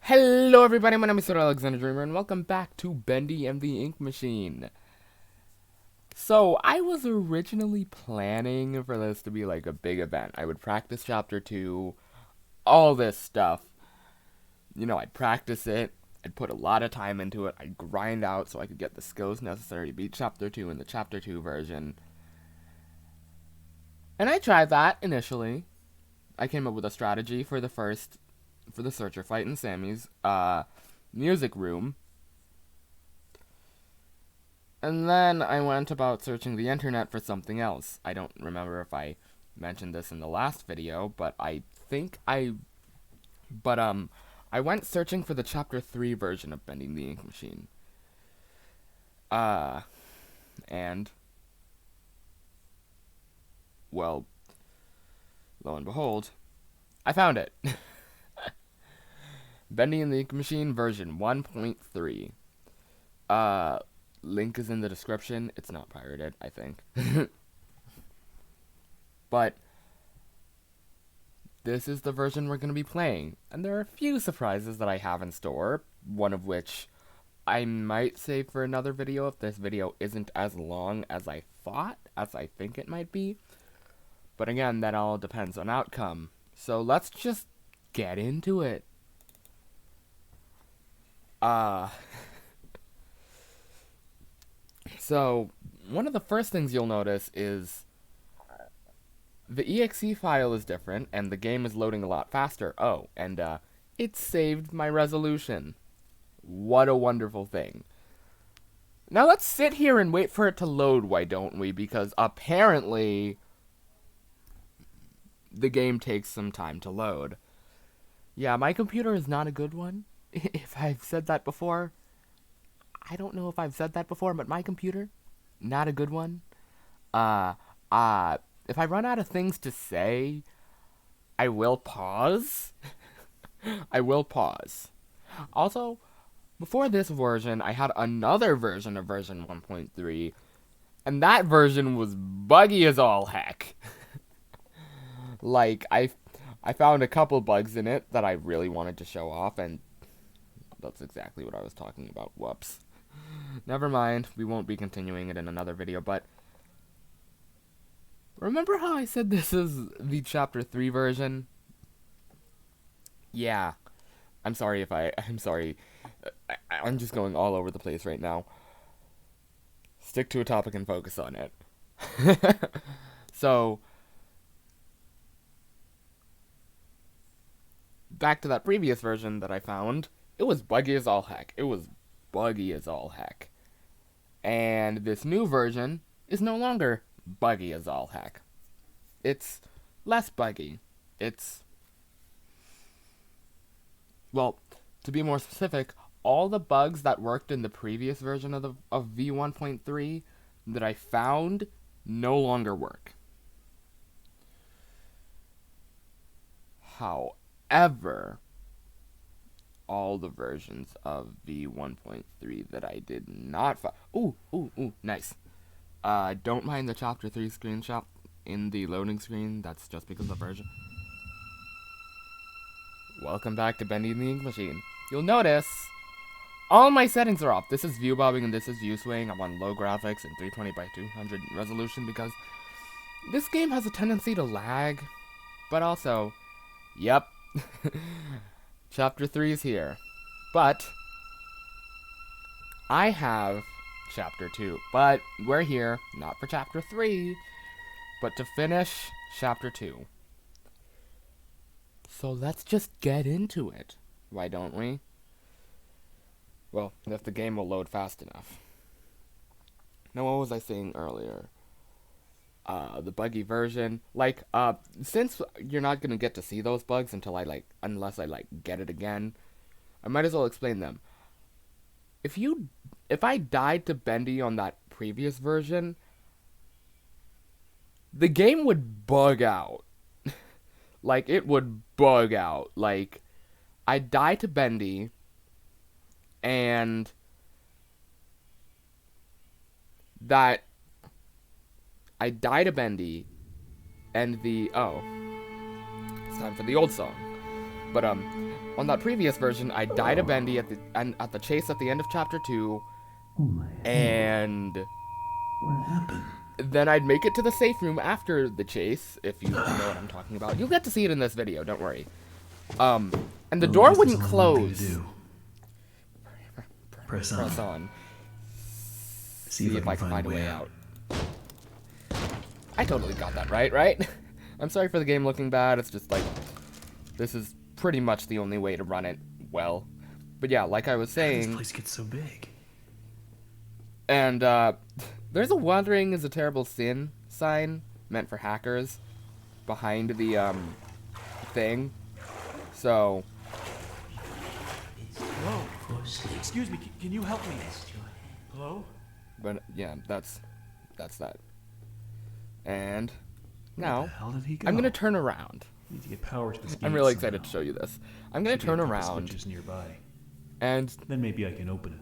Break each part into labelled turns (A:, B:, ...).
A: Hello everybody, my name is Sir Alexander Dreamer, and welcome back to Bendy and the Ink Machine. So, I was originally planning for this to be like a big event. I would practice Chapter 2, all this stuff. You know, I'd practice it, I'd put a lot of time into it, I'd grind out so I could get the skills necessary to beat Chapter 2 in the Chapter 2 version. And I tried that initially. I came up with a strategy for the Searcher fight in Sammy's music room. And then I went about searching the internet for something else. I don't remember if I mentioned this in the last video, but I went searching for the Chapter 3 version of Bending the Ink Machine. And well, lo and behold, I found it. Bendy and the Ink Machine version 1.3. Link is in the description. It's not pirated, I think. But this is the version we're going to be playing. And there are a few surprises that I have in store, one of which I might save for another video if this video isn't as long as I think it might be. But again, that all depends on outcome. So let's just get into it. So, one of the first things you'll notice is the exe file is different, and the game is loading a lot faster. Oh, and it saved my resolution. What a wonderful thing. Now let's sit here and wait for it to load, why don't we? Because apparently the game takes some time to load. Yeah, my computer is not a good one. If I've said that before, I don't know if I've said that before, but my computer, not a good one. If I run out of things to say, I will pause. I will pause. Also, before this version, I had another version of version 1.3, and that version was buggy as all heck. Like, I found a couple bugs in it that I really wanted to show off, and that's exactly what I was talking about. Whoops. Never mind, we won't be continuing it in another video, but remember how I said this is the Chapter 3 version? Yeah. I'm sorry. I'm just going all over the place right now. Stick to a topic and focus on it. So, back to that previous version that I found. It was buggy as all heck. And this new version is no longer buggy as all heck. It's less buggy. Well, to be more specific, all the bugs that worked in the previous version of V1.3 that I found no longer work. However, all the versions of V1.3 that I did not find. Ooh, nice. Don't mind the Chapter 3 screenshot in the loading screen. That's just because of the version. Welcome back to Bendy and the Ink Machine. You'll notice all my settings are off. This is view bobbing and this is view swaying. I'm on low graphics and 320 by 200 resolution because this game has a tendency to lag. But also, yep. Chapter 3 is here. But I have Chapter 2. But we're here, not for Chapter 3, but to finish Chapter 2. So let's just get into it. Why don't we? Well, if the game will load fast enough. Now, what was I saying earlier? The buggy version. Like, since you're not gonna get to see those bugs until unless I get it again, I might as well explain them. If I died to Bendy on that previous version, the game would bug out. Like, it would bug out. Like, I'd die to Bendy, and that I die to Bendy, and it's time for the old song. But On that previous version, I died to Bendy at the chase at the end of chapter 2,
B: Oh my head.
A: and
B: What happened?
A: then I'd make it to the safe room after the chase, if you know what I'm talking about. You'll get to see it in this video, don't worry. And the
B: Well,
A: door
B: at least
A: wouldn't
B: there's only one thing
A: close.
B: to do. Press on.
A: Press on.
B: See if I can find a way out.
A: I totally got that right? I'm sorry for the game looking bad, it's just like, this is pretty much the only way to run it well. But yeah, like I was saying...
B: This place gets so big.
A: And, there's a wandering is a terrible sin sign meant for hackers behind the, thing. So...
C: Hello? Excuse me, can you help me? Hello?
A: But, yeah, that's that. And...
B: Where
A: now,
B: the hell did he go?
A: I'm gonna turn around.
B: Need to get power to this
A: I'm
B: gate
A: really excited
B: somehow.
A: to show you this. I'm gonna
B: Should be a
A: turn
B: couple
A: around,
B: switches nearby.
A: and
B: Then maybe I can open it.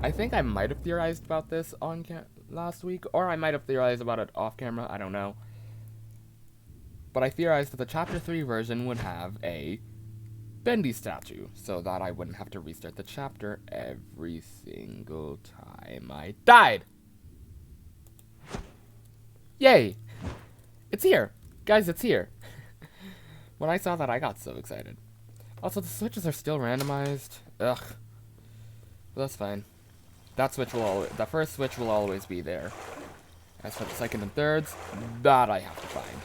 A: I think I might have theorized about this on last week, or I might have theorized about it off camera, I don't know. But I theorized that the Chapter 3 version would have a Bendy statue, so that I wouldn't have to restart the chapter every single time I died. Yay! It's here! Guys, it's here! When I saw that, I got so excited. Also, the switches are still randomized. Ugh. But that's fine. That first switch will always be there. As for the second and thirds, that I have to find.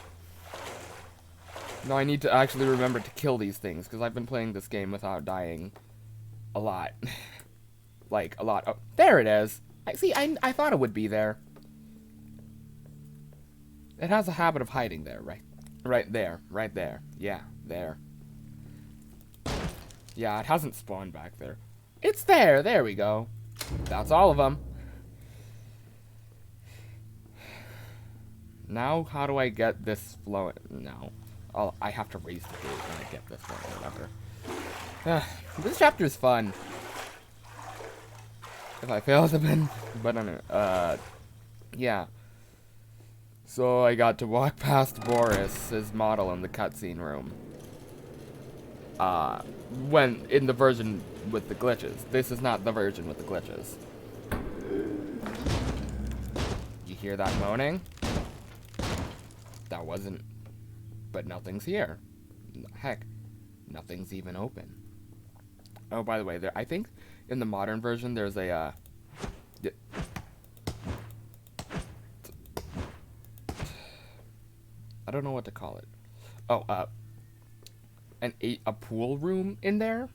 A: No, I need to actually remember to kill these things, because I've been playing this game without dying a lot. Like, a lot. Oh, there it is! I thought it would be there. It has a habit of hiding there, right? Right there. Yeah, there. Yeah, it hasn't spawned back there. It's there we go. That's all of them. Now, how do I get this flowing? No. I have to raise the gate when I get this one, whatever. This chapter is fun. If I fail to win, but anyway, yeah. So I got to walk past Boris, his model, in the cutscene room. When in the version with the glitches. This is not the version with the glitches. You hear that moaning? That wasn't... But nothing's here. Heck, nothing's even open. Oh, by the way, I think in the modern version there's a, I don't know what to call it. Oh, a pool room in there?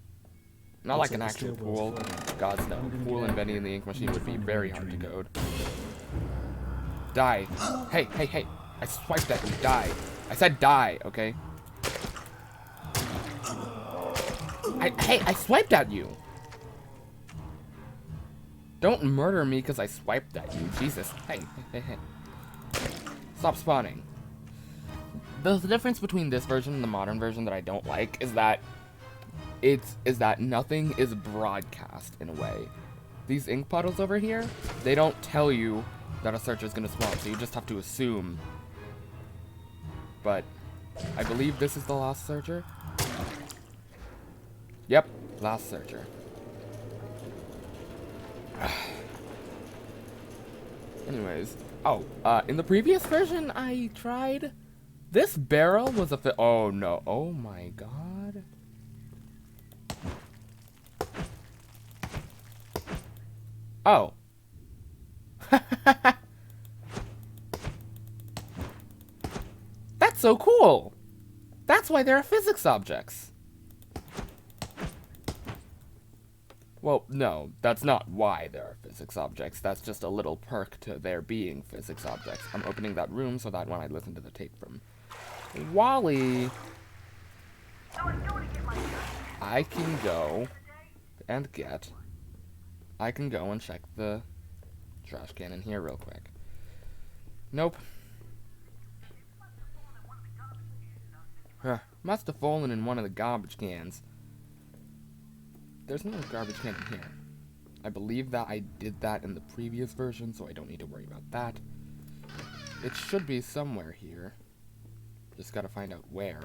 A: Not like an actual pool. God's no. Pool and Bendy and the Ink Machine would be very hard to code. Die. Hey. I swiped at you. Die. I said die, okay? Hey, I swiped at you! Don't murder me because I swiped at you. Jesus. Hey. Stop spawning. The difference between this version and the modern version that I don't like is that nothing is broadcast in a way. These ink puddles over here, they don't tell you that a searcher is going to spawn, so you just have to assume. But I believe this is the last searcher. Yep, last searcher. Anyways, in the previous version I tried. This barrel was a oh no, oh my god. Oh. That's so cool. That's why there are physics objects. Well, no, that's not why there are physics objects. That's just a little perk to there being physics objects. I'm opening that room so that when I listen to the tape from Wally, I can go and get... I can go and check the trash can in here real quick. Nope. Must have fallen in one of the garbage cans. There's no garbage can in here. I believe that I did that in the previous version, so I don't need to worry about that. It should be somewhere here. Just gotta find out where.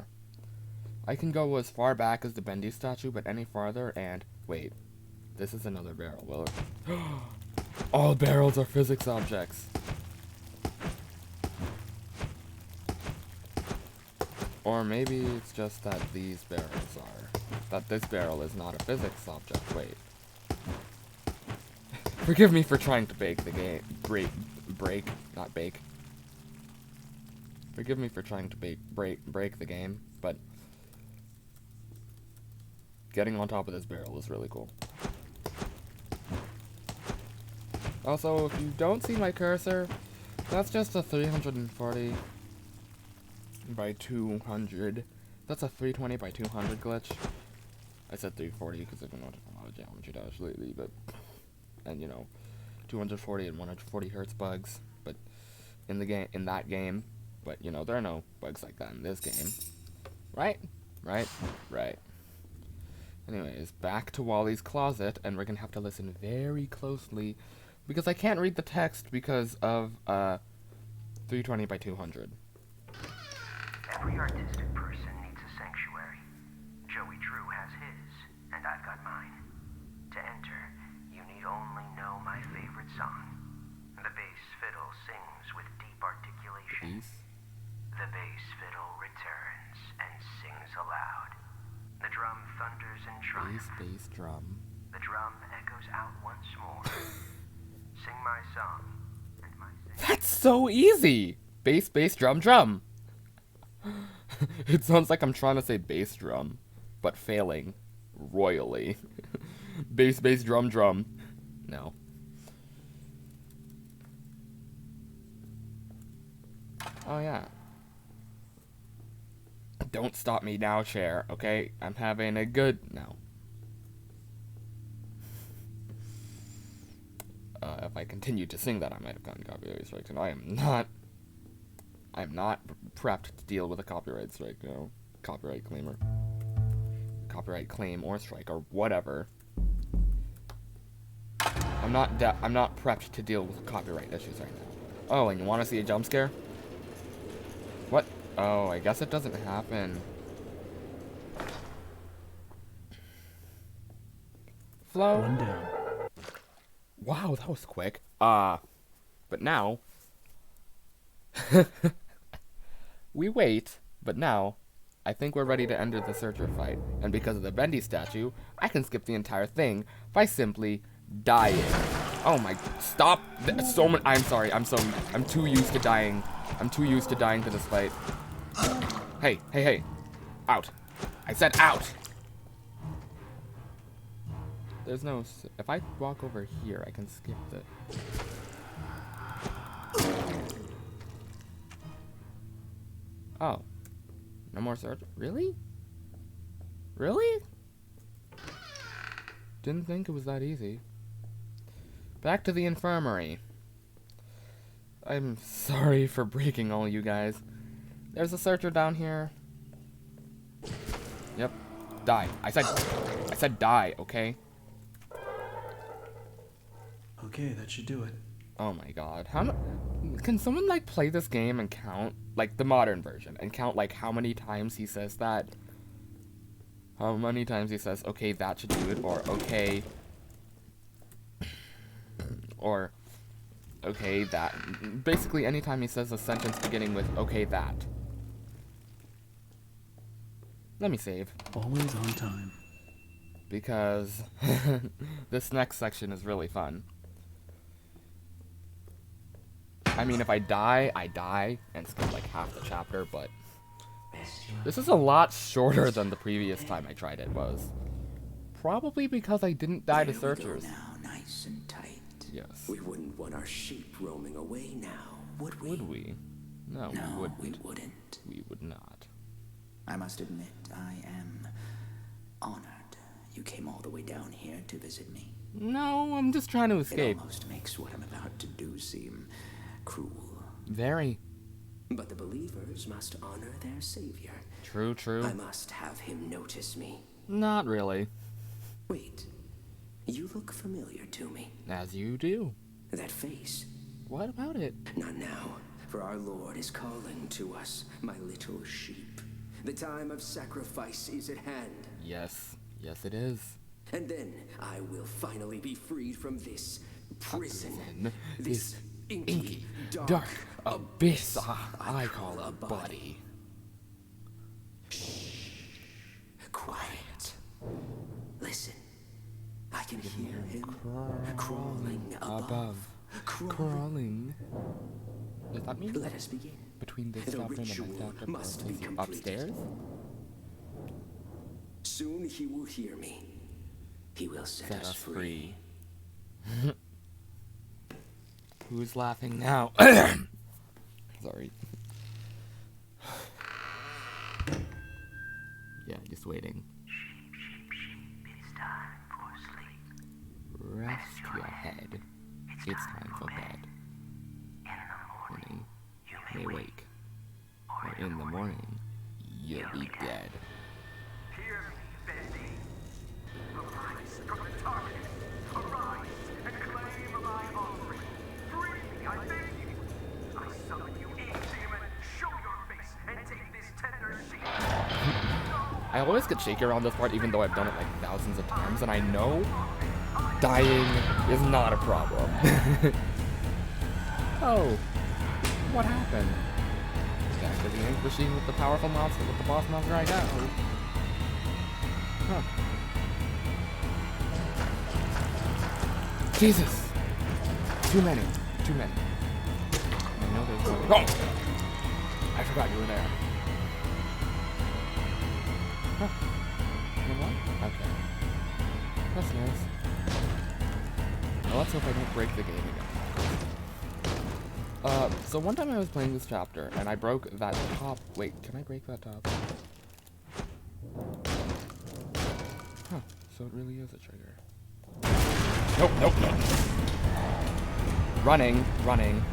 A: I can go as far back as the Bendy statue, but any farther, and... Wait. This is another barrel. Will it? All barrels are physics objects. Or maybe it's just that these barrels are. That this barrel is not a physics object. Wait. Forgive me for trying to bake the game. Not bake. Forgive me for trying to break the game, but getting on top of this barrel is really cool. Also, if you don't see my cursor, that's just a 340 by 200. That's a 320 by 200 glitch. I said 340 because I've been watching a lot of Geometry Dash lately, but, and you know, 240 and 140 hertz bugs, but in that game, but you know, there are no bugs like that in this game. Right? Right. Anyways, back to Wally's closet, and we're gonna have to listen very closely, because I can't read the text because of, 320 by 200.
D: Every artistic person needs a sanctuary. Joey Drew has his, and I've got mine. To enter, you need only know my favorite song. The bass fiddle sings with deep articulation.
A: Peace.
D: The bass fiddle returns and sings aloud. The drum thunders in triumph.
A: Bass, drum.
D: The drum echoes out once more. Sing my song, and my
A: That's so easy! Bass, drum, drum. It sounds like I'm trying to say bass drum, but failing royally. Bass, drum, drum. No. Oh yeah. Don't stop me now, chair, okay? I'm having a good... No. If I continued to sing that, I might have gotten copyright strikes, and I'm not prepped to deal with a copyright strike, you know? Copyright claim or strike, or whatever. I'm not prepped to deal with copyright issues right now. Oh, and you want to see a jump scare? What? Oh, I guess it doesn't happen. Flow.
B: One down.
A: Wow, that was quick. But now... we wait, but now, I think we're ready to enter the Searcher fight. And because of the Bendy statue, I can skip the entire thing by simply dying. Oh my... Stop! So much... I'm sorry, I'm too used to dying. I'm too used to dying to this fight. Hey. Out. I said out! There's no... If I walk over here, I can skip the... Oh. No more search? Really? Really? Didn't think it was that easy. Back to the infirmary. I'm sorry for breaking all you guys. There's a searcher down here. Yep. Die. I said die, okay?
B: Okay, that should do it.
A: Oh my god. Can someone, like, play this game and count, like, the modern version, and count, like, how many times he says that? How many times he says, okay, that should do it, or okay... or, okay, that. Basically, anytime he says a sentence beginning with, okay, that. Let me save.
B: Always on time.
A: Because this next section is really fun. I mean, if I die, I die, and skip like half the chapter, but this is a lot shorter than the previous time I tried it was. Probably because I didn't die to searchers.
E: Now, nice and tight.
A: Yes.
E: We wouldn't want our sheep roaming away now, would we?
A: Would we? No, we wouldn't.
E: we wouldn't.
A: We would not.
E: I must admit, I am honored you came all the way down here to visit me.
A: No, I'm just trying to
E: It
A: escape.
E: almost makes what I'm about to do seem cruel.
A: Very.
E: But the believers must honor their savior.
A: True, true.
E: I must have him notice me.
A: Not really.
E: Wait, you look familiar to me.
A: As you do.
E: That face.
A: What about it?
E: Not now, for our Lord is calling to us, my little sheep.
F: The time of sacrifice is at hand.
A: Yes. Yes, it is.
F: And then I will finally be freed from this prison.
A: This
F: inky,
A: inky, dark abyss I call a body.
F: Quiet. Listen. I can hear him crawling above.
A: Crawling. Does that mean
F: Let us begin.
A: between this
F: The
A: chapter and the next
F: ritual
A: chapter
F: must be
A: is
F: completed.
A: upstairs?
F: Soon he will hear me. He will set us free.
A: Who's laughing now? Sorry. Yeah, just waiting.
D: Sheep, sheep, sheep, it's time for sleep.
A: Rest your head. It's time for bed.
D: In the morning,
A: Morning
D: you
A: may
D: may
A: wake. Or in the morning, you'll be dead.
D: hear me, Bendy. Arise from the darkness. Arise and claim my offering. Free me, I beg you. I summon you, ink demon. Show your face and take this tender seed.
A: I always get shaky around this part even though I've done it like thousands of times, and I know dying is not a problem. Oh, what happened? Back to the ink machine with the powerful monster, with the boss monster I know. Huh. Jesus! Too many. Too many. I know there's one. Oh! I forgot you were there. Huh. You know what? Okay. That's nice. Well, let's hope I don't break the game again. So one time I was playing this chapter, and I broke that top. Wait, can I break that top? Huh, so it really is a trigger. Nope, nope, nope. Running, running.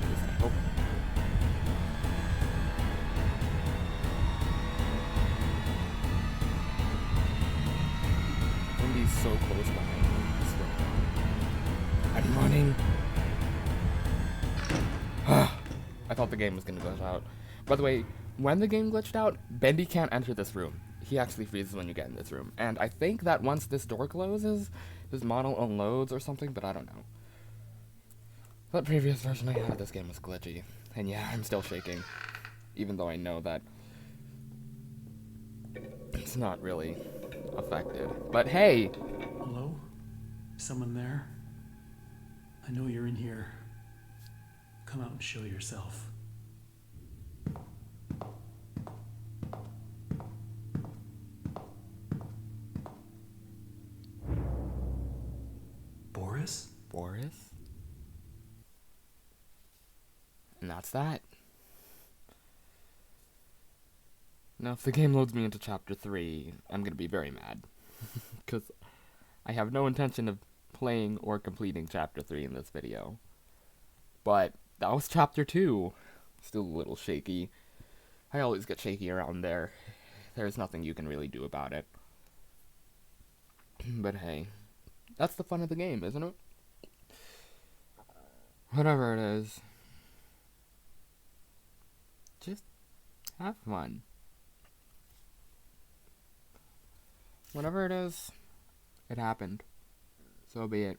A: I hope. Bendy's so close behind me. I swear to God. I'm running. I thought the game was gonna glitch out. By the way, when the game glitched out, Bendy can't enter this room. He actually freezes when you get in this room. And I think that once this door closes, his model unloads or something, but I don't know. That previous version I had of this game was glitchy. And yeah, I'm still shaking. Even though I know that it's not really affected. But hey!
B: Hello? Someone there? I know you're in here. Come out and show yourself. Boris?
A: Boris? And that's that. Now, if the game loads me into Chapter 3, I'm gonna be very mad. Because I have no intention of playing or completing Chapter 3 in this video. But that was Chapter 2. Still a little shaky. I always get shaky around there. There's nothing you can really do about it. But hey, that's the fun of the game, isn't it? Whatever it is. Just have fun. Whatever it is, it happened. So be it.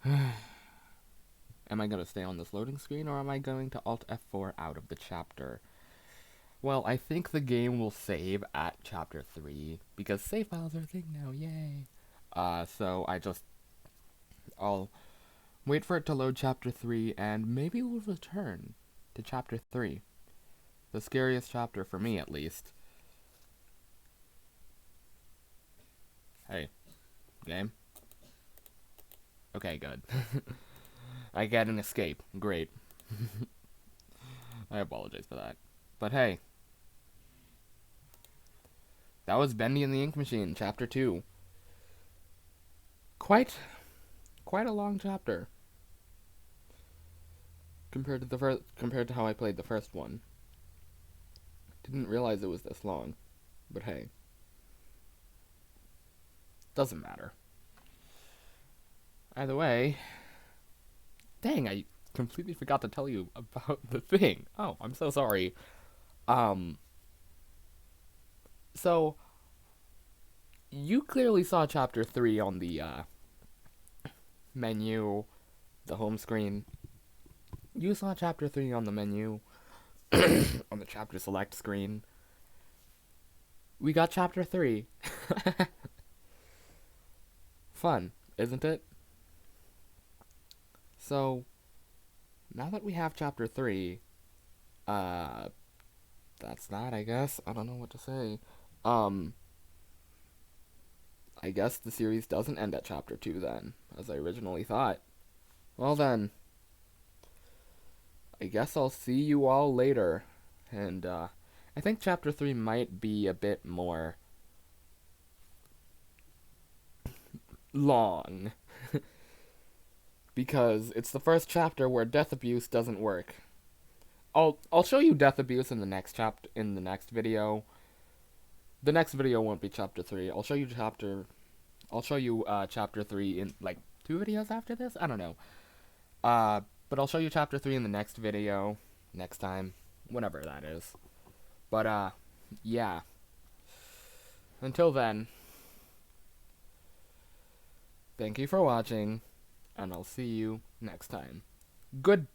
A: Am I going to stay on this loading screen, or am I going to Alt F4 out of the chapter? Well, I think the game will save at Chapter 3, because save files are a thing now, yay! So I'll wait for it to load Chapter 3, and maybe we'll return to Chapter 3. The scariest chapter for me, at least. Hey. Game? Okay, good. I get an escape. Great. I apologize for that. But hey. That was Bendy and the Ink Machine, Chapter 2. Quite a long chapter. Compared to how I played the first one. Didn't realize it was this long. But hey. Doesn't matter. Either way, dang, I completely forgot to tell you about the thing. Oh, I'm so sorry. So you clearly saw chapter 3 on the menu, the home screen. You saw chapter 3 on the menu, on the chapter select screen. We got chapter 3. Fun, isn't it? So, now that we have chapter 3, that's that, I guess. I don't know what to say. I guess the series doesn't end at chapter 2 then, as I originally thought. Well then, I guess I'll see you all later. And, I think chapter 3 might be a bit more long. Because it's the first chapter where death abuse doesn't work. I'll show you death abuse in the next video. The next video won't be chapter 3. I'll show you chapter 3 in like 2 videos after this? I don't know. But I'll show you chapter 3 in the next video next time, whenever that is. But yeah. Until then, thank you for watching, and I'll see you next time. Good